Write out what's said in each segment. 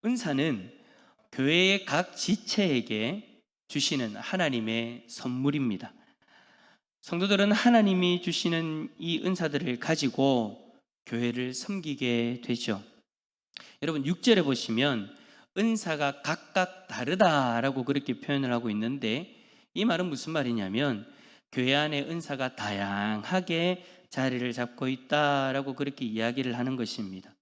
은사는 교회의 각 지체에게 주시는 하나님의 선물입니다. 성도들은 하나님이 주시는 이 은사들을 가지고 교회를 섬기게 되죠. 여러분 6절에 보시면 은사가 각각 다르다라고 그렇게 표현을 하고 있는데, 이 말은 무슨 말이냐면 교회 안에 은사가 다양하게 자리를 잡고 있다라고 그렇게 이야기를 하는 것입니다.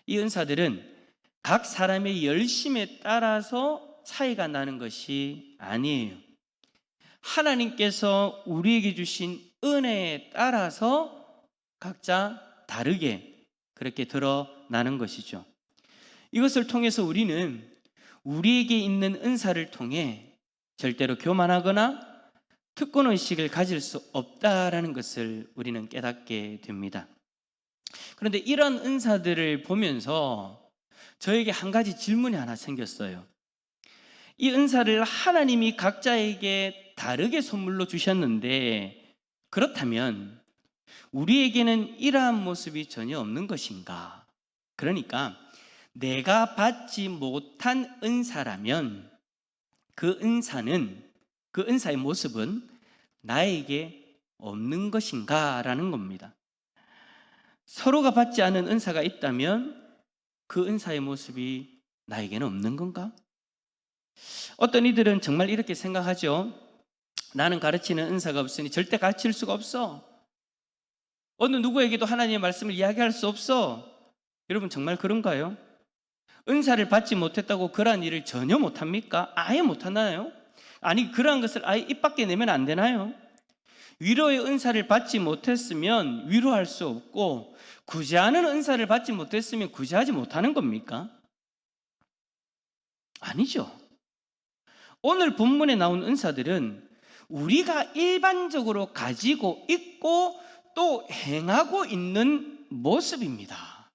이 은사들은 각 사람의 열심에 따라서 차이가 나는 것이 아니에요. 하나님께서 우리에게 주신 은혜에 따라서 각자 다르게 그렇게 드러나는 것이죠. 이것을 통해서 우리는 우리에게 있는 은사를 통해 절대로 교만하거나 특권의식을 가질 수 없다라는 것을 우리는 깨닫게 됩니다. 그런데 이런 은사들을 보면서 저에게 한 가지 질문이 하나 생겼어요. 이 은사를 하나님이 각자에게 다르게 선물로 주셨는데, 그렇다면 우리에게는 이러한 모습이 전혀 없는 것인가? 그러니까 내가 받지 못한 은사라면 그 은사의 모습은 나에게 없는 것인가? 라는 겁니다. 서로가 받지 않은 은사가 있다면 그 은사의 모습이 나에게는 없는 건가? 어떤 이들은 정말 이렇게 생각하죠. 나는 가르치는 은사가 없으니 절대 가르칠 수가 없어. 어느 누구에게도 하나님의 말씀을 이야기할 수 없어. 여러분 정말 그런가요? 은사를 받지 못했다고 그러한 일을 전혀 못합니까? 아예 못하나요? 아니, 그러한 것을 아예 입 밖에 내면 안 되나요? 위로의 은사를 받지 못했으면 위로할 수 없고, 구제하는 은사를 받지 못했으면 구제하지 못하는 겁니까? 아니죠. 오늘 본문에 나온 은사들은 우리가 일반적으로 가지고 있고 또 행하고 있는 모습입니다.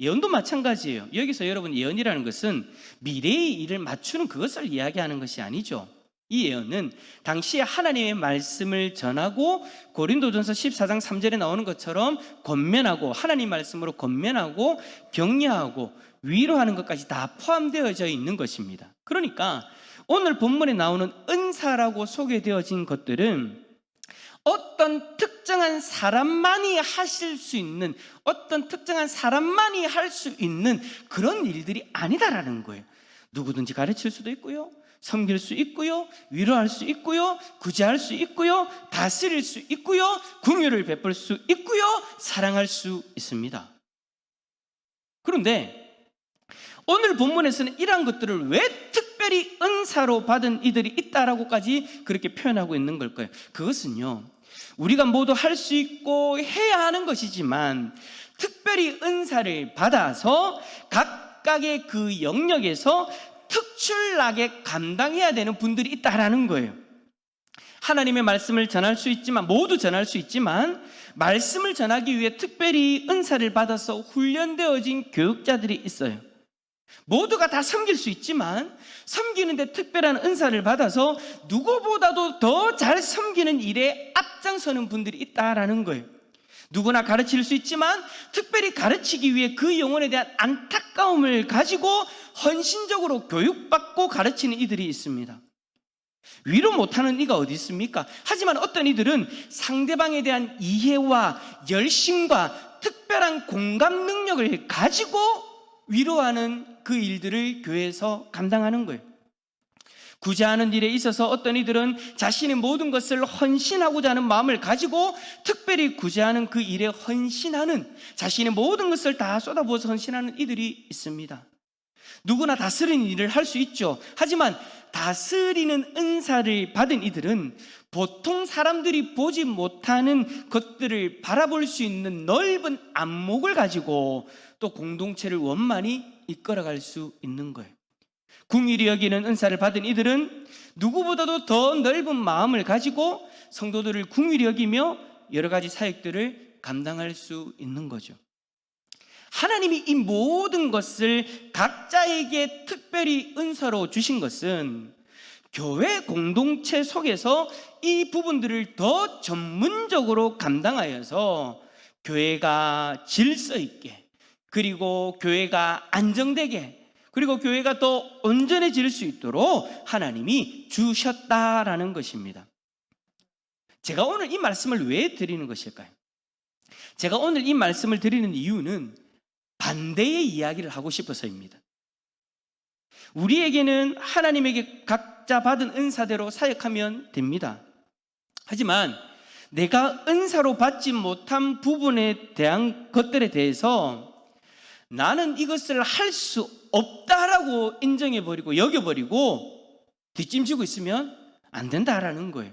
예언도 마찬가지예요. 여기서 여러분, 예언이라는 것은 미래의 일을 맞추는 그것을 이야기하는 것이 아니죠. 이 예언은 당시에 하나님의 말씀을 전하고 고린도전서 14장 3절에 나오는 것처럼 권면하고, 하나님 말씀으로 권면하고 격려하고 위로하는 것까지 다 포함되어져 있는 것입니다. 그러니까 오늘 본문에 나오는 은사라고 소개되어진 것들은 어떤 특정한 사람만이 하실 수 있는, 어떤 특정한 사람만이 할 수 있는 그런 일들이 아니다라는 거예요. 누구든지 가르칠 수도 있고요, 섬길 수 있고요, 위로할 수 있고요, 구제할 수 있고요, 다스릴 수 있고요, 긍휼을 베풀 수 있고요, 사랑할 수 있습니다. 그런데 오늘 본문에서는 이러한 것들을 왜 특별히 은사로 받은 이들이 있다라고까지 그렇게 표현하고 있는 걸까요? 그것은요, 우리가 모두 할 수 있고 해야 하는 것이지만 특별히 은사를 받아서 각각의 그 영역에서 특출나게 감당해야 되는 분들이 있다라는 거예요. 하나님의 말씀을 전할 수 있지만, 모두 전할 수 있지만, 말씀을 전하기 위해 특별히 은사를 받아서 훈련되어진 교육자들이 있어요. 모두가 다 섬길 수 있지만 섬기는데 특별한 은사를 받아서 누구보다도 더 잘 섬기는 일에 앞장서는 분들이 있다라는 거예요. 누구나 가르칠 수 있지만 특별히 가르치기 위해 그 영혼에 대한 안타까움을 가지고 헌신적으로 교육받고 가르치는 이들이 있습니다. 위로 못하는 이가 어디 있습니까? 하지만 어떤 이들은 상대방에 대한 이해와 열심과 특별한 공감 능력을 가지고 위로하는 그 일들을 교회에서 감당하는 거예요. 구제하는 일에 있어서 어떤 이들은 자신의 모든 것을 헌신하고자 하는 마음을 가지고 특별히 구제하는 그 일에 헌신하는, 자신의 모든 것을 다 쏟아부어서 헌신하는 이들이 있습니다. 누구나 다스리는 일을 할 수 있죠. 하지만 다스리는 은사를 받은 이들은 보통 사람들이 보지 못하는 것들을 바라볼 수 있는 넓은 안목을 가지고 또 공동체를 원만히 이끌어갈 수 있는 거예요. 긍휼히 여기는 은사를 받은 이들은 누구보다도 더 넓은 마음을 가지고 성도들을 긍휼히 여기며 여러 가지 사역들을 감당할 수 있는 거죠. 하나님이 이 모든 것을 각자에게 특별히 은사로 주신 것은 교회 공동체 속에서 이 부분들을 더 전문적으로 감당하여서 교회가 질서 있게, 그리고 교회가 안정되게, 그리고 교회가 더 온전해질 수 있도록 하나님이 주셨다라는 것입니다. 제가 오늘 이 말씀을 왜 드리는 것일까요? 제가 오늘 이 말씀을 드리는 이유는 반대의 이야기를 하고 싶어서입니다. 우리에게는 하나님에게 각자 받은 은사대로 사역하면 됩니다. 하지만 내가 은사로 받지 못한 부분에 대한 것들에 대해서 나는 이것을 할 수 없다라고 인정해버리고 여겨버리고 뒷짐지고 있으면 안 된다라는 거예요.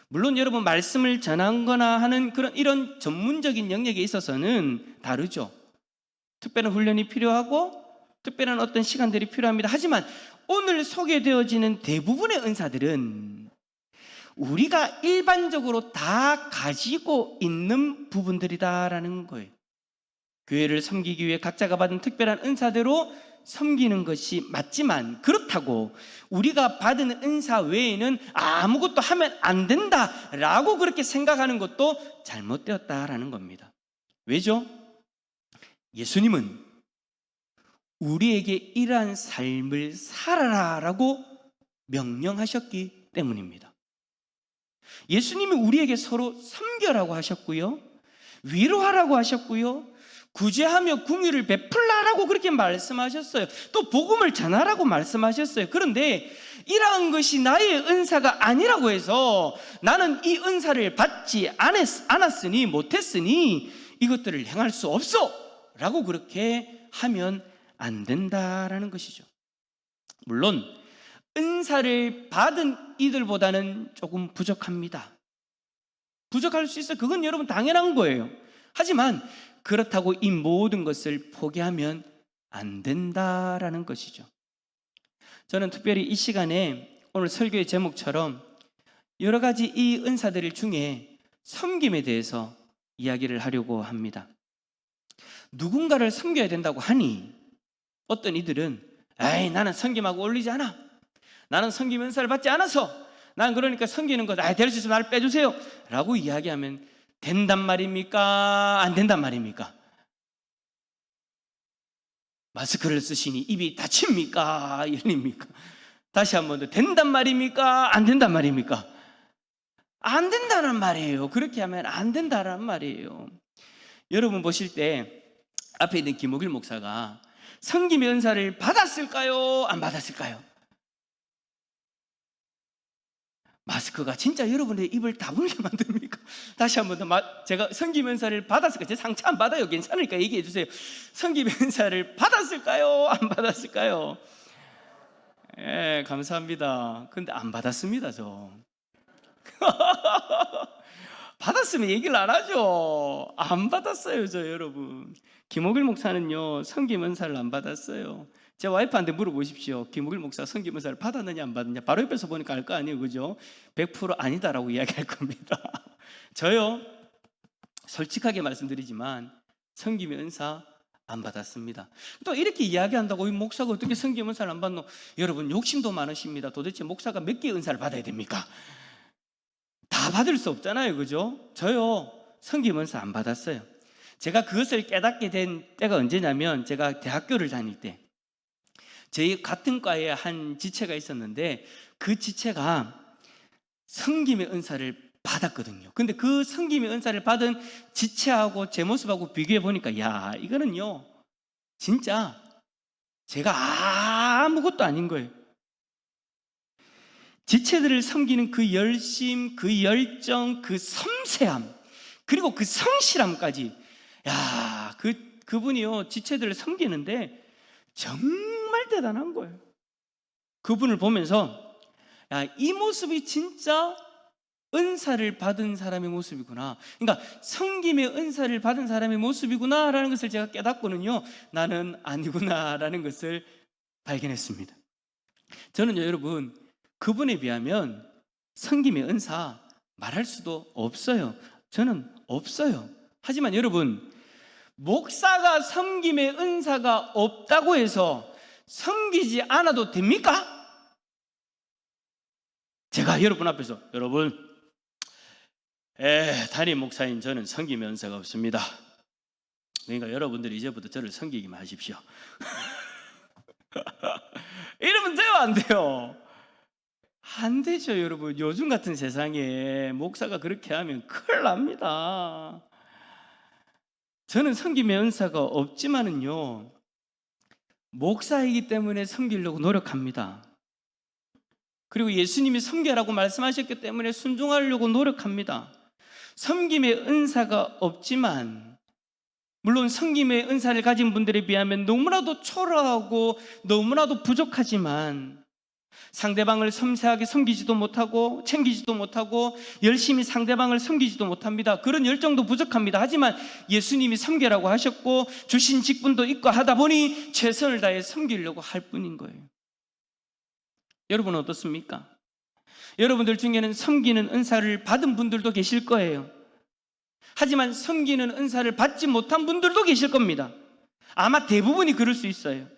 물론 여러분 말씀을 전하거나 하는 이런 전문적인 영역에 있어서는 다르죠. 특별한 훈련이 필요하고 특별한 어떤 시간들이 필요합니다. 하지만 오늘 소개되어지는 대부분의 은사들은 우리가 일반적으로 다 가지고 있는 부분들이다라는 거예요. 교회를 섬기기 위해 각자가 받은 특별한 은사대로 섬기는 것이 맞지만, 그렇다고 우리가 받은 은사 외에는 아무것도 하면 안 된다라고 그렇게 생각하는 것도 잘못되었다라는 겁니다. 왜죠? 예수님은 우리에게 이러한 삶을 살아라라고 명령하셨기 때문입니다. 예수님이 우리에게 서로 섬겨라고 하셨고요, 위로하라고 하셨고요, 구제하며 궁유를 베풀라라고 그렇게 말씀하셨어요. 또 복음을 전하라고 말씀하셨어요. 그런데 이러한 것이 나의 은사가 아니라고 해서 나는 이 은사를 받지 않았으니, 못했으니 이것들을 행할 수 없어 라고 그렇게 하면 안 된다라는 것이죠. 물론 은사를 받은 이들보다는 조금 부족합니다. 부족할 수 있어요. 그건 여러분 당연한 거예요. 하지만 그렇다고 이 모든 것을 포기하면 안 된다라는 것이죠. 저는 특별히 이 시간에 오늘 설교의 제목처럼 여러 가지 이 은사들 중에 섬김에 대해서 이야기를 하려고 합니다. 누군가를 섬겨야 된다고 하니 어떤 이들은 나는 섬김하고 어울리지 않아, 나는 섬김 은사를 받지 않아서 난 그러니까 섬기는 것 될 수 있으면 나를 빼주세요 라고 이야기하면 된단 말입니까? 안 된단 말입니까? 마스크를 쓰시니 입이 닫힙니까? 열립니까? 다시 한 번 더, 된단 말입니까? 안 된단 말입니까? 안 된다는 말이에요. 그렇게 하면 안 된다는 말이에요. 여러분 보실 때 앞에 있는 김옥일 목사가 섬김의 은사를 받았을까요? 안 받았을까요? 마스크가 진짜 여러분의 입을 다물게 만듭니까? 다시 한 번 더, 제가 섬김 은사를 받았을까요? 제 상처 안 받아요. 괜찮으니까 얘기해 주세요. 섬김 은사를 받았을까요? 안 받았을까요? 예, 감사합니다. 근데 안 받았습니다, 저. 받았으면 얘기를 안 하죠. 안 받았어요, 저 여러분. 김옥일 목사는요, 섬김 은사를 안 받았어요. 제 와이프한테 물어보십시오. 김옥일 목사 섬김 은사를 받았느냐 안 받았느냐. 바로 옆에서 보니까 알 거 아니에요, 그죠? 100% 아니다라고 이야기할 겁니다. 저요, 솔직하게 말씀드리지만 섬김의 은사 안 받았습니다. 또 이렇게 이야기한다고 이 목사가 어떻게 섬김 은사를 안 받노? 여러분 욕심도 많으십니다. 도대체 목사가 몇 개의 은사를 받아야 됩니까? 다 받을 수 없잖아요, 그죠? 저요, 섬김 은사 안 받았어요. 제가 그것을 깨닫게 된 때가 언제냐면, 제가 대학교를 다닐 때 저희 같은 과에 한 지체가 있었는데 그 지체가 섬김의 은사를 받았거든요. 근데 그 섬김의 은사를 받은 지체하고 제 모습하고 비교해 보니까, 야, 이거는요 진짜 제가 아무것도 아닌 거예요. 지체들을 섬기는 그 열심, 그 열정, 그 섬세함, 그리고 그 성실함까지, 야, 그분이요 지체들을 섬기는데 정말 대단한 거예요. 그분을 보면서, 야, 이 모습이 진짜 은사를 받은 사람의 모습이구나. 그러니까 섬김의 은사를 받은 사람의 모습이구나라는 것을 제가 깨닫고는요, 나는 아니구나라는 것을 발견했습니다. 저는요, 여러분, 그분에 비하면 섬김의 은사 말할 수도 없어요. 저는 없어요. 하지만 여러분, 목사가 섬김의 은사가 없다고 해서 섬기지 않아도 됩니까? 제가 여러분 앞에서, 여러분, 담임 목사인 저는 섬김의 은사가 없습니다. 그러니까 여러분들이 이제부터 저를 섬기기만 하십시오. 이러면 돼요, 안 돼요? 안 되죠, 여러분. 요즘 같은 세상에 목사가 그렇게 하면 큰일 납니다. 저는 섬김의 은사가 없지만은요, 목사이기 때문에 섬기려고 노력합니다. 그리고 예수님이 섬겨라고 말씀하셨기 때문에 순종하려고 노력합니다. 섬김의 은사가 없지만, 물론 섬김의 은사를 가진 분들에 비하면 너무나도 초라하고 너무나도 부족하지만, 상대방을 섬세하게 섬기지도 못하고 챙기지도 못하고 열심히 상대방을 섬기지도 못합니다. 그런 열정도 부족합니다. 하지만 예수님이 섬기라고 하셨고 주신 직분도 있고 하다 보니 최선을 다해 섬기려고 할 뿐인 거예요. 여러분은 어떻습니까? 여러분들 중에는 섬기는 은사를 받은 분들도 계실 거예요. 하지만 섬기는 은사를 받지 못한 분들도 계실 겁니다. 아마 대부분이 그럴 수 있어요.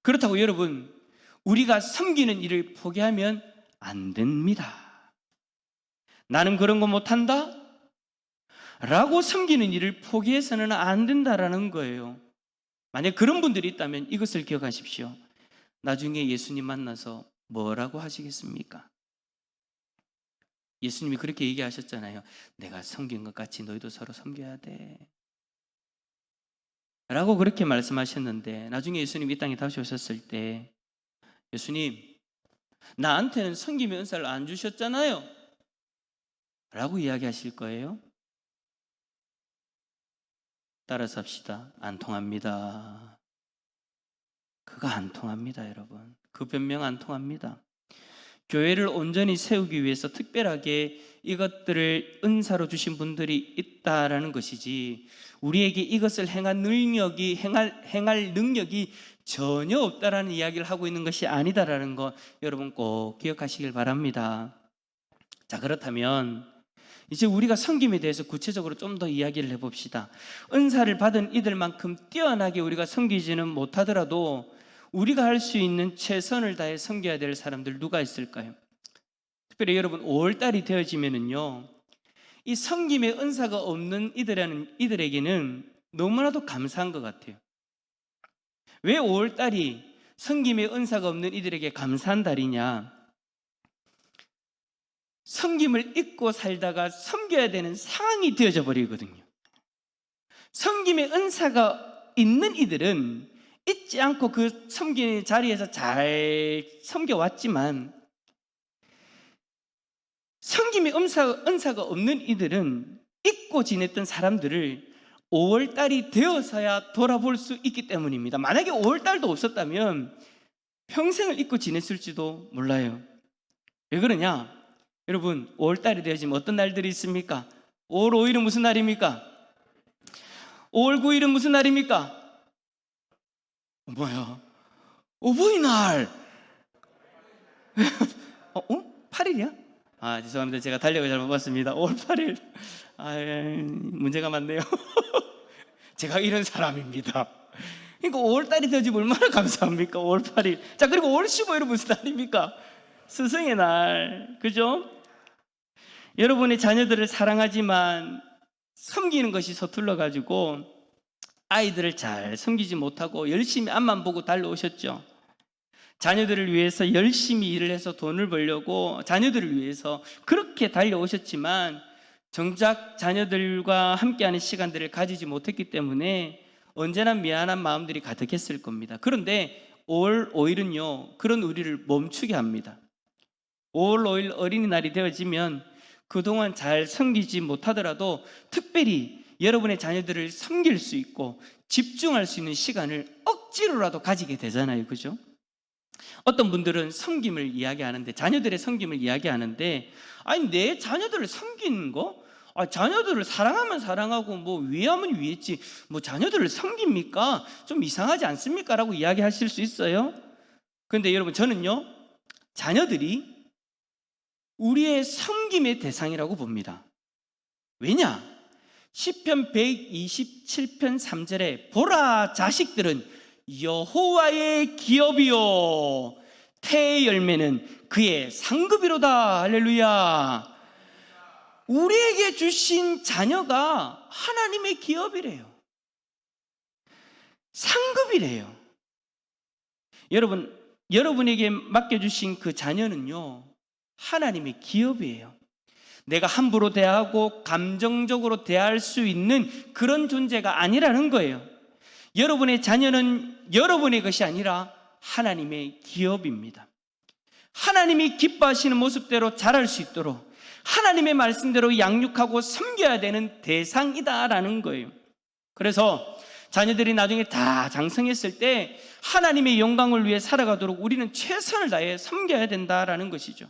그렇다고 여러분, 우리가 섬기는 일을 포기하면 안 됩니다. 나는 그런 거 못한다? 라고 섬기는 일을 포기해서는 안 된다라는 거예요. 만약 그런 분들이 있다면 이것을 기억하십시오. 나중에 예수님 만나서 뭐라고 하시겠습니까? 예수님이 그렇게 얘기하셨잖아요. 내가 섬긴 것 같이 너희도 서로 섬겨야 돼 라고 그렇게 말씀하셨는데, 나중에 예수님이 이 땅에 다시 오셨을 때 예수님, 나한테는 섬김의 은사를 안 주셨잖아요 라고 이야기하실 거예요. 따라서 합시다. 안 통합니다. 그거 안 통합니다, 여러분. 그 변명 안 통합니다. 교회를 온전히 세우기 위해서 특별하게 이것들을 은사로 주신 분들이 있다라는 것이지, 우리에게 이것을 행할 능력이 전혀 없다라는 이야기를 하고 있는 것이 아니다라는 거 여러분 꼭 기억하시길 바랍니다. 자, 그렇다면 이제 우리가 섬김에 대해서 구체적으로 좀 더 이야기를 해봅시다. 은사를 받은 이들만큼 뛰어나게 우리가 섬기지는 못하더라도 우리가 할 수 있는 최선을 다해 섬겨야 될 사람들 누가 있을까요? 특별히 여러분 5월달이 되어지면은요, 이 섬김의 은사가 없는 이들에게는 너무나도 감사한 것 같아요. 왜 5월달이 섬김의 은사가 없는 이들에게 감사한 달이냐? 섬김을 잊고 살다가 섬겨야 되는 상황이 되어져 버리거든요. 섬김의 은사가 있는 이들은 잊지 않고 그 섬기는 자리에서 잘 섬겨왔지만, 섬김의 은사가 없는 이들은 잊고 지냈던 사람들을 5월달이 되어서야 돌아볼 수 있기 때문입니다. 만약에 5월달도 없었다면 평생을 잊고 지냈을지도 몰라요. 왜 그러냐? 여러분, 5월달이 되어지면 어떤 날들이 있습니까? 5월 5일은 무슨 날입니까? 5월 9일은 무슨 날입니까? 뭐야? 어버이날! 8일이야? 아, 죄송합니다. 제가 달력을 잘못 봤습니다. 5월 8일. 문제가 많네요. 제가 이런 사람입니다. 그러니까 5월달이 되어지 얼마나 감사합니까? 5월 8일. 자, 그리고 5월 15일은 무슨 날입니까? 스승의 날. 그죠? 여러분의 자녀들을 사랑하지만 섬기는 것이 서툴러가지고 아이들을 잘 섬기지 못하고 열심히 앞만 보고 달려오셨죠. 자녀들을 위해서 열심히 일을 해서 돈을 벌려고 자녀들을 위해서 그렇게 달려오셨지만 정작 자녀들과 함께하는 시간들을 가지지 못했기 때문에 언제나 미안한 마음들이 가득했을 겁니다. 그런데 5월 5일은요, 그런 우리를 멈추게 합니다. 5월 5일 어린이날이 되어지면 그동안 잘 섬기지 못하더라도 특별히 여러분의 자녀들을 섬길 수 있고 집중할 수 있는 시간을 억지로라도 가지게 되잖아요. 그죠? 어떤 분들은 섬김을 이야기하는데, 자녀들의 섬김을 이야기하는데, 아니 내 자녀들을 섬기는 거? 자녀들을 사랑하면 사랑하고 뭐 위하면 위했지 뭐 자녀들을 섬깁니까? 좀 이상하지 않습니까? 라고 이야기하실 수 있어요. 그런데 여러분, 저는요, 자녀들이 우리의 섬김의 대상이라고 봅니다. 왜냐? 시편 127편 3절에 보라, 자식들은 여호와의 기업이요 태의 열매는 그의 상급이로다. 할렐루야. 우리에게 주신 자녀가 하나님의 기업이래요. 상급이래요. 여러분에게 맡겨주신 그 자녀는요, 하나님의 기업이에요. 내가 함부로 대하고 감정적으로 대할 수 있는 그런 존재가 아니라는 거예요. 여러분의 자녀는 여러분의 것이 아니라 하나님의 기업입니다. 하나님이 기뻐하시는 모습대로 자랄 수 있도록 하나님의 말씀대로 양육하고 섬겨야 되는 대상이다라는 거예요. 그래서 자녀들이 나중에 다 장성했을 때 하나님의 영광을 위해 살아가도록 우리는 최선을 다해 섬겨야 된다라는 것이죠.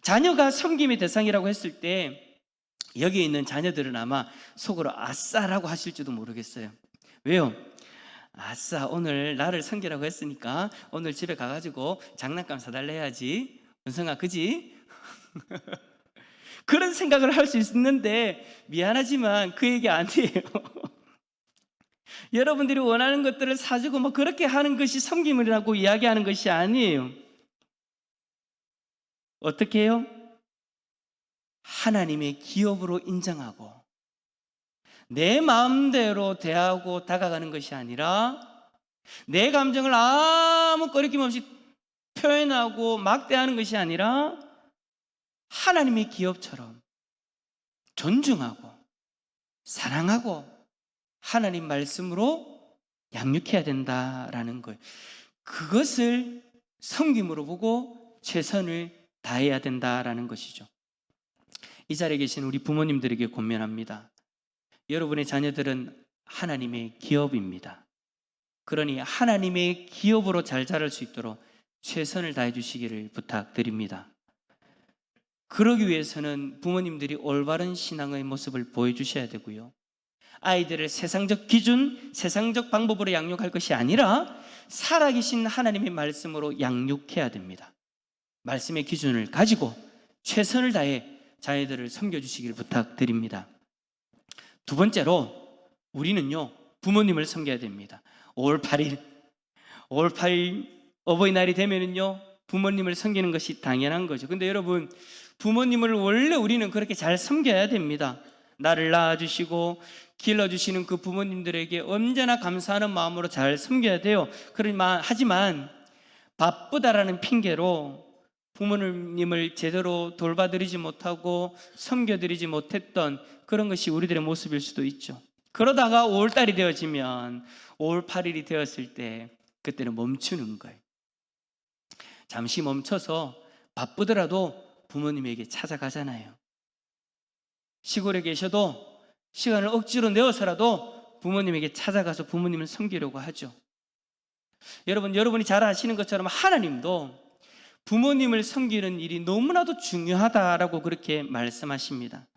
자녀가 섬김의 대상이라고 했을 때 여기에 있는 자녀들은 아마 속으로 아싸라고 하실지도 모르겠어요. 왜요? 아싸, 오늘 나를 섬기라고 했으니까 오늘 집에 가가지고 장난감 사달래 해야지. 은성아, 그지? 그런 생각을 할 수 있는데 미안하지만 그 얘기 아니에요. 여러분들이 원하는 것들을 사주고 뭐 그렇게 하는 것이 섬김이라고 이야기하는 것이 아니에요. 어떻게 해요? 하나님의 기업으로 인정하고 내 마음대로 대하고 다가가는 것이 아니라 내 감정을 아무 거리낌 없이 표현하고 막대하는 것이 아니라 하나님의 기업처럼 존중하고 사랑하고 하나님 말씀으로 양육해야 된다라는 거예요. 그것을 섬김으로 보고 최선을 다해야 된다라는 것이죠. 이 자리에 계신 우리 부모님들에게 권면합니다. 여러분의 자녀들은 하나님의 기업입니다. 그러니 하나님의 기업으로 잘 자랄 수 있도록 최선을 다해 주시기를 부탁드립니다. 그러기 위해서는 부모님들이 올바른 신앙의 모습을 보여주셔야 되고요. 아이들을 세상적 기준, 세상적 방법으로 양육할 것이 아니라 살아계신 하나님의 말씀으로 양육해야 됩니다. 말씀의 기준을 가지고 최선을 다해 자녀들을 섬겨주시기를 부탁드립니다. 두 번째로 우리는요, 부모님을 섬겨야 됩니다. 5월 8일 어버이날이 되면은요, 부모님을 섬기는 것이 당연한 거죠. 근데 여러분, 부모님을 원래 우리는 그렇게 잘 섬겨야 됩니다. 나를 낳아주시고 길러주시는 그 부모님들에게 언제나 감사하는 마음으로 잘 섬겨야 돼요. 하지만 바쁘다라는 핑계로 부모님을 제대로 돌봐드리지 못하고 섬겨드리지 못했던 그런 것이 우리들의 모습일 수도 있죠. 그러다가 5월달이 되어지면 5월 8일이 되었을 때 그때는 멈추는 거예요. 잠시 멈춰서 바쁘더라도 부모님에게 찾아가잖아요. 시골에 계셔도 시간을 억지로 내어서라도 부모님에게 찾아가서 부모님을 섬기려고 하죠. 여러분이 잘 아시는 것처럼 하나님도 부모님을 섬기는 일이 너무나도 중요하다라고 그렇게 말씀하십니다.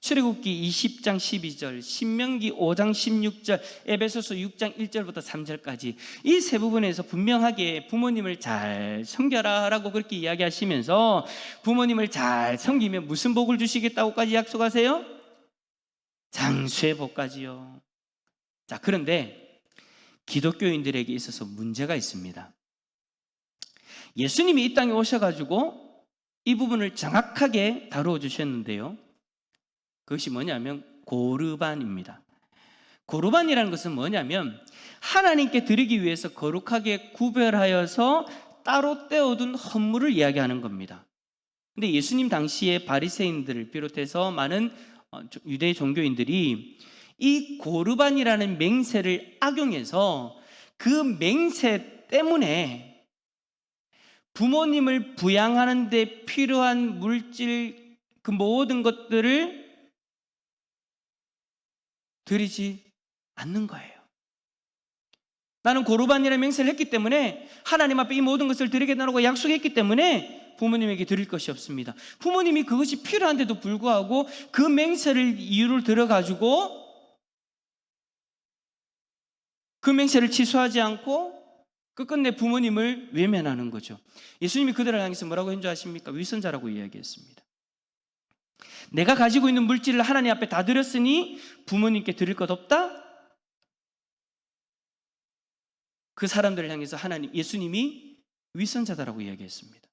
출애굽기 20장 12절, 신명기 5장 16절, 에베소서 6장 1절부터 3절까지 이 세 부분에서 분명하게 부모님을 잘 섬겨라 라고 그렇게 이야기하시면서 부모님을 잘 섬기면 무슨 복을 주시겠다고까지 약속하세요? 장수의 복까지요. 자, 그런데 기독교인들에게 있어서 문제가 있습니다. 예수님이 이 땅에 오셔가지고 이 부분을 정확하게 다루어 주셨는데요. 그것이 뭐냐면 고르반입니다. 고르반이라는 것은 뭐냐면 하나님께 드리기 위해서 거룩하게 구별하여서 따로 떼어둔 헌물을 이야기하는 겁니다. 근데 예수님 당시에 바리새인들을 비롯해서 많은 유대 종교인들이 이 고르반이라는 맹세를 악용해서 그 맹세 때문에 부모님을 부양하는 데 필요한 물질, 그 모든 것들을 드리지 않는 거예요. 나는 고르반이라는 맹세를 했기 때문에 하나님 앞에 이 모든 것을 드리겠다고 약속했기 때문에 부모님에게 드릴 것이 없습니다. 부모님이 그것이 필요한데도 불구하고 그 맹세를 이유를 들어가지고 그 맹세를 취소하지 않고 끝끝내 부모님을 외면하는 거죠. 예수님이 그들을 향해서 뭐라고 한 줄 아십니까? 위선자라고 이야기했습니다. 내가 가지고 있는 물질을 하나님 앞에 다 드렸으니 부모님께 드릴 것 없다? 그 사람들을 향해서 예수님이 위선자다라고 이야기했습니다.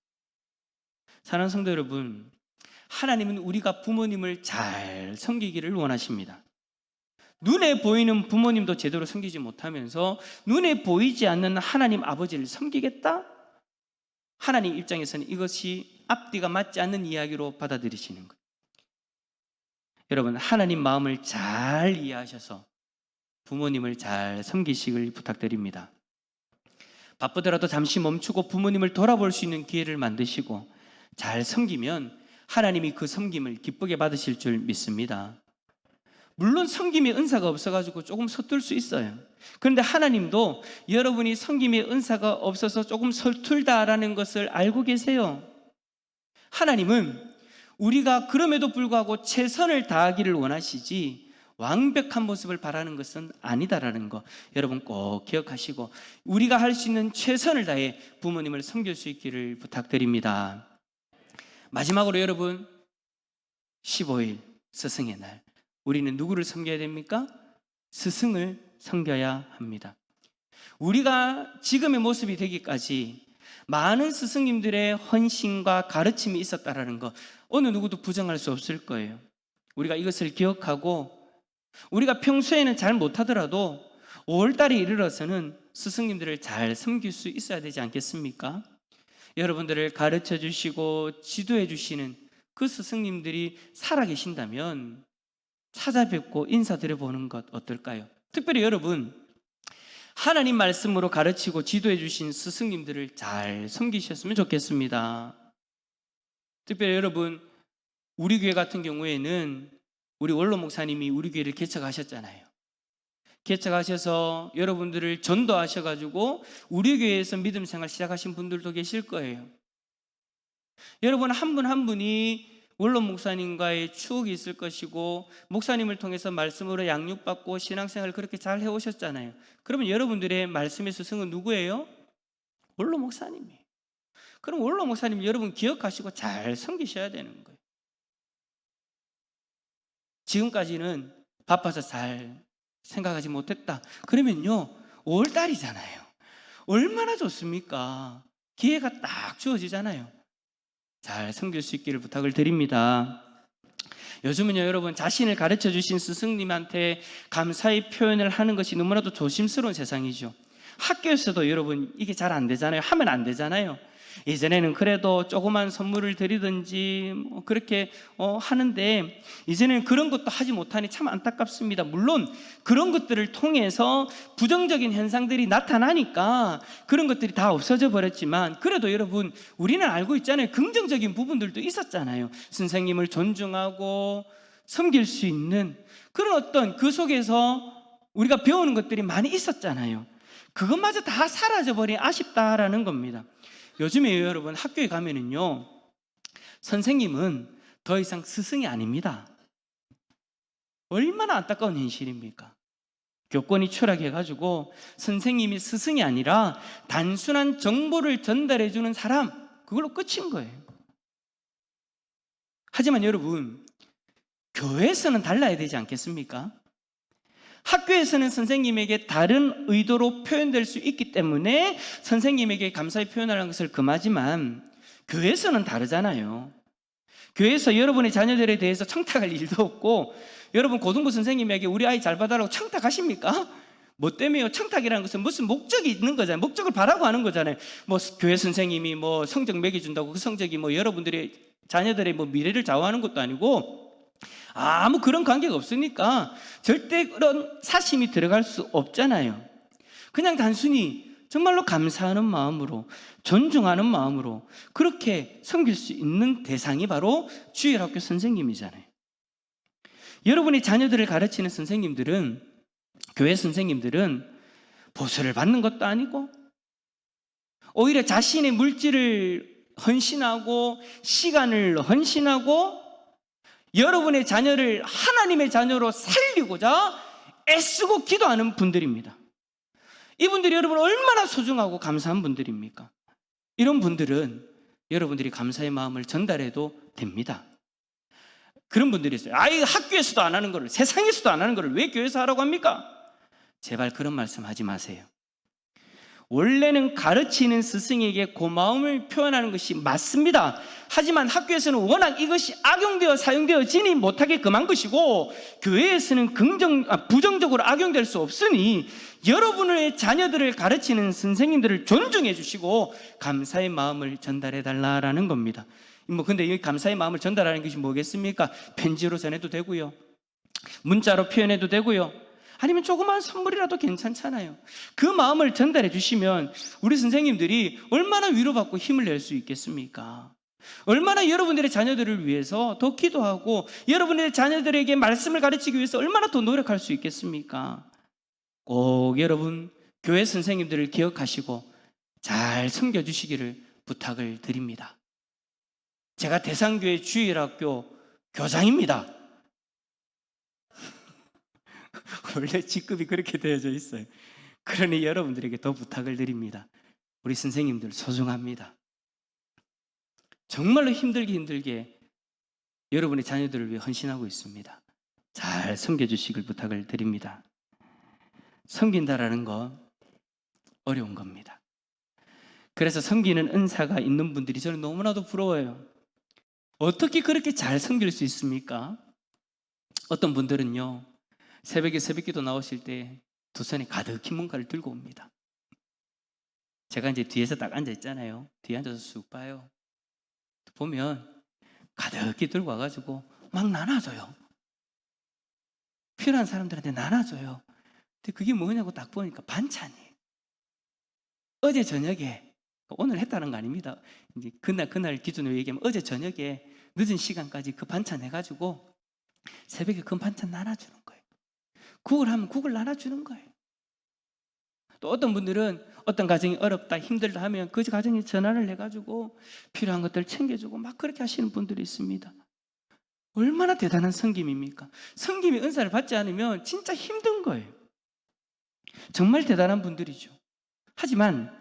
사랑하는 성도 여러분, 하나님은 우리가 부모님을 잘 섬기기를 원하십니다. 눈에 보이는 부모님도 제대로 섬기지 못하면서 눈에 보이지 않는 하나님 아버지를 섬기겠다? 하나님 입장에서는 이것이 앞뒤가 맞지 않는 이야기로 받아들이시는 거예요. 여러분, 하나님 마음을 잘 이해하셔서 부모님을 잘 섬기시길 부탁드립니다. 바쁘더라도 잠시 멈추고 부모님을 돌아볼 수 있는 기회를 만드시고 잘 섬기면 하나님이 그 섬김을 기쁘게 받으실 줄 믿습니다. 물론 섬김의 은사가 없어가지고 조금 서툴 수 있어요. 그런데 하나님도 여러분이 섬김의 은사가 없어서 조금 서툴다라는 것을 알고 계세요. 하나님은 우리가 그럼에도 불구하고 최선을 다하기를 원하시지 완벽한 모습을 바라는 것은 아니다라는 거 여러분 꼭 기억하시고 우리가 할 수 있는 최선을 다해 부모님을 섬길 수 있기를 부탁드립니다. 마지막으로 여러분, 15일 스승의 날, 우리는 누구를 섬겨야 됩니까? 스승을 섬겨야 합니다. 우리가 지금의 모습이 되기까지 많은 스승님들의 헌신과 가르침이 있었다라는 거 어느 누구도 부정할 수 없을 거예요. 우리가 이것을 기억하고 우리가 평소에는 잘 못하더라도 5월달에 이르러서는 스승님들을 잘 섬길 수 있어야 되지 않겠습니까? 여러분들을 가르쳐 주시고 지도해 주시는 그 스승님들이 살아계신다면 찾아뵙고 인사드려 보는 것 어떨까요? 특별히 여러분, 하나님 말씀으로 가르치고 지도해 주신 스승님들을 잘 섬기셨으면 좋겠습니다. 특별히 여러분, 우리 교회 같은 경우에는 우리 원로 목사님이 우리 교회를 개척하셨잖아요. 개척하셔서 여러분들을 전도하셔가지고 우리 교회에서 믿음 생활 시작하신 분들도 계실 거예요. 여러분 한 분 한 분이 원로 목사님과의 추억이 있을 것이고 목사님을 통해서 말씀으로 양육받고 신앙생활을 그렇게 잘 해오셨잖아요. 그러면 여러분들의 말씀의 스승은 누구예요? 원로 목사님이에요. 그럼 원로 목사님 여러분 기억하시고 잘 섬기셔야 되는 거예요. 지금까지는 바빠서 잘 생각하지 못했다. 그러면요, 5월달이잖아요. 얼마나 좋습니까? 기회가 딱 주어지잖아요. 잘 섬길 수 있기를 부탁을 드립니다. 요즘은요, 여러분 자신을 가르쳐 주신 스승님한테 감사의 표현을 하는 것이 너무나도 조심스러운 세상이죠. 학교에서도 여러분 이게 잘 안 되잖아요. 하면 안 되잖아요. 예전에는 그래도 조그만 선물을 드리든지 그렇게 하는데 이제는 그런 것도 하지 못하니 참 안타깝습니다. 물론 그런 것들을 통해서 부정적인 현상들이 나타나니까 그런 것들이 다 없어져 버렸지만 그래도 여러분 우리는 알고 있잖아요. 긍정적인 부분들도 있었잖아요. 선생님을 존중하고 섬길 수 있는 그런 어떤 그 속에서 우리가 배우는 것들이 많이 있었잖아요. 그것마저 다 사라져버린 아쉽다라는 겁니다. 요즘에 여러분 학교에 가면은요, 선생님은 더 이상 스승이 아닙니다. 얼마나 안타까운 현실입니까? 교권이 추락해가지고 선생님이 스승이 아니라 단순한 정보를 전달해주는 사람, 그걸로 끝인 거예요. 하지만 여러분, 교회에서는 달라야 되지 않겠습니까? 학교에서는 선생님에게 다른 의도로 표현될 수 있기 때문에 선생님에게 감사의 표현하는 것을 금하지만 교회에서는 다르잖아요. 교회에서 여러분의 자녀들에 대해서 청탁할 일도 없고 여러분 고등부 선생님에게 우리 아이 잘 봐달라고 청탁하십니까? 뭐 때문에요? 청탁이라는 것은 무슨 목적이 있는 거잖아요. 목적을 바라고 하는 거잖아요. 뭐 교회 선생님이 뭐 성적 매겨준다고 그 성적이 뭐 여러분들의 자녀들의 뭐 미래를 좌우하는 것도 아니고 아무 그런 관계가 없으니까 절대 그런 사심이 들어갈 수 없잖아요. 그냥 단순히 정말로 감사하는 마음으로 존중하는 마음으로 그렇게 섬길 수 있는 대상이 바로 주일학교 선생님이잖아요. 여러분의 자녀들을 가르치는 선생님들은 교회 선생님들은 보수를 받는 것도 아니고 오히려 자신의 물질을 헌신하고 시간을 헌신하고 여러분의 자녀를 하나님의 자녀로 살리고자 애쓰고 기도하는 분들입니다. 이분들이 여러분 얼마나 소중하고 감사한 분들입니까? 이런 분들은 여러분들이 감사의 마음을 전달해도 됩니다. 그런 분들이 있어요. 아이 학교에서도 안 하는 거를 세상에서도 안 하는 거를 왜 교회에서 하라고 합니까? 제발 그런 말씀 하지 마세요. 원래는 가르치는 스승에게 고마움을 표현하는 것이 맞습니다. 하지만 학교에서는 워낙 이것이 악용되어 사용되어지니 못하게 금한 것이고, 교회에서는 부정적으로 악용될 수 없으니 여러분의 자녀들을 가르치는 선생님들을 존중해 주시고 감사의 마음을 전달해 달라라는 겁니다. 근데 이 감사의 마음을 전달하는 것이 뭐겠습니까? 편지로 전해도 되고요, 문자로 표현해도 되고요, 아니면 조그마한 선물이라도 괜찮잖아요. 그 마음을 전달해 주시면 우리 선생님들이 얼마나 위로받고 힘을 낼 수 있겠습니까? 얼마나 여러분들의 자녀들을 위해서 더 기도하고 여러분의 자녀들에게 말씀을 가르치기 위해서 얼마나 더 노력할 수 있겠습니까? 꼭 여러분 교회 선생님들을 기억하시고 잘 섬겨주시기를 부탁을 드립니다. 제가 대상교회 주일학교 교장입니다. 원래 직급이 그렇게 되어져 있어요. 그러니 여러분들에게 더 부탁을 드립니다. 우리 선생님들 소중합니다. 정말로 힘들게 여러분의 자녀들을 위해 헌신하고 있습니다. 잘 섬겨주시길 부탁을 드립니다. 섬긴다라는 거 어려운 겁니다. 그래서 섬기는 은사가 있는 분들이 저는 너무나도 부러워요. 어떻게 그렇게 잘 섬길 수 있습니까? 어떤 분들은요, 새벽에 새벽기도 나오실 때 두 손에 가득히 뭔가를 들고 옵니다. 제가 이제 뒤에서 딱 앉아 있잖아요. 뒤에 앉아서 쑥 봐요. 보면 가득히 들고 와가지고 막 나눠줘요. 필요한 사람들한테 나눠줘요. 근데 그게 뭐냐고 딱 보니까 반찬이에요. 어제 저녁에, 오늘 했다는 거 아닙니다. 이제 그날 기준으로 얘기하면 어제 저녁에 늦은 시간까지 그 반찬 해가지고 새벽에 그 반찬 나눠주는 거예요. 국을 하면 국을 나눠주는 거예요. 또 어떤 분들은 어떤 가정이 어렵다 힘들다 하면 그 가정에 전화를 해가지고 필요한 것들 챙겨주고 막 그렇게 하시는 분들이 있습니다. 얼마나 대단한 섬김입니까? 섬김의 은사를 받지 않으면 진짜 힘든 거예요. 정말 대단한 분들이죠. 하지만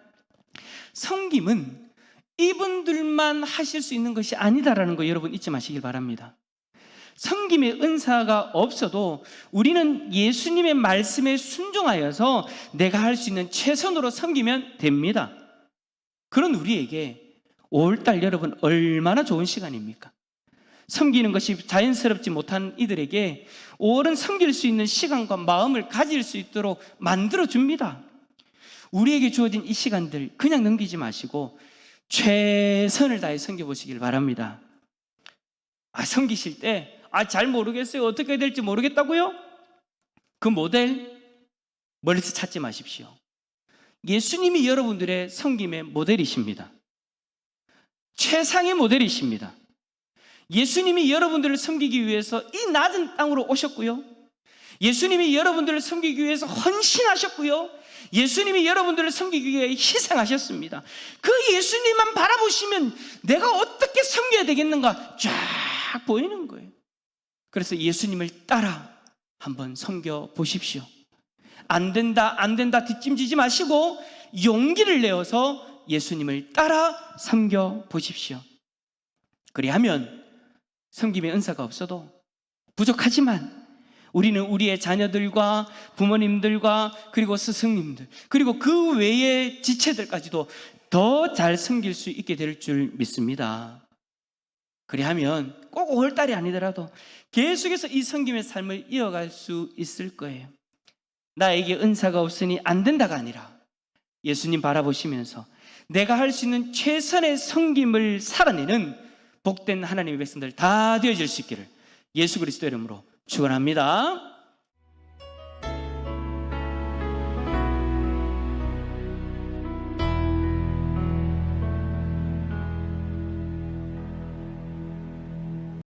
섬김은 이분들만 하실 수 있는 것이 아니다라는 거 여러분 잊지 마시길 바랍니다. 섬김의 은사가 없어도 우리는 예수님의 말씀에 순종하여서 내가 할 수 있는 최선으로 섬기면 됩니다. 그런 우리에게 5월달 여러분 얼마나 좋은 시간입니까? 섬기는 것이 자연스럽지 못한 이들에게 5월은 섬길 수 있는 시간과 마음을 가질 수 있도록 만들어줍니다. 우리에게 주어진 이 시간들 그냥 넘기지 마시고 최선을 다해 섬겨보시길 바랍니다. 섬기실 때 잘 모르겠어요. 어떻게 해야 될지 모르겠다고요? 그 모델 멀리서 찾지 마십시오. 예수님이 여러분들의 섬김의 모델이십니다. 최상의 모델이십니다. 예수님이 여러분들을 섬기기 위해서 이 낮은 땅으로 오셨고요, 예수님이 여러분들을 섬기기 위해서 헌신하셨고요, 예수님이 여러분들을 섬기기 위해 희생하셨습니다. 그 예수님만 바라보시면 내가 어떻게 섬겨야 되겠는가 쫙 보이는 거예요. 그래서 예수님을 따라 한번 섬겨 보십시오. 안 된다 뒷짐지지 마시고 용기를 내어서 예수님을 따라 섬겨 보십시오. 그리하면 섬김의 은사가 없어도 부족하지만 우리는 우리의 자녀들과 부모님들과 그리고 스승님들 그리고 그 외의 지체들까지도 더 잘 섬길 수 있게 될 줄 믿습니다. 그리하면 꼭 5월달이 아니더라도 계속해서 이 섬김의 삶을 이어갈 수 있을 거예요. 나에게 은사가 없으니 안 된다가 아니라 예수님 바라보시면서 내가 할 수 있는 최선의 섬김을 살아내는 복된 하나님의 백성들 다 되어질 수 있기를 예수 그리스도 이름으로 축원합니다.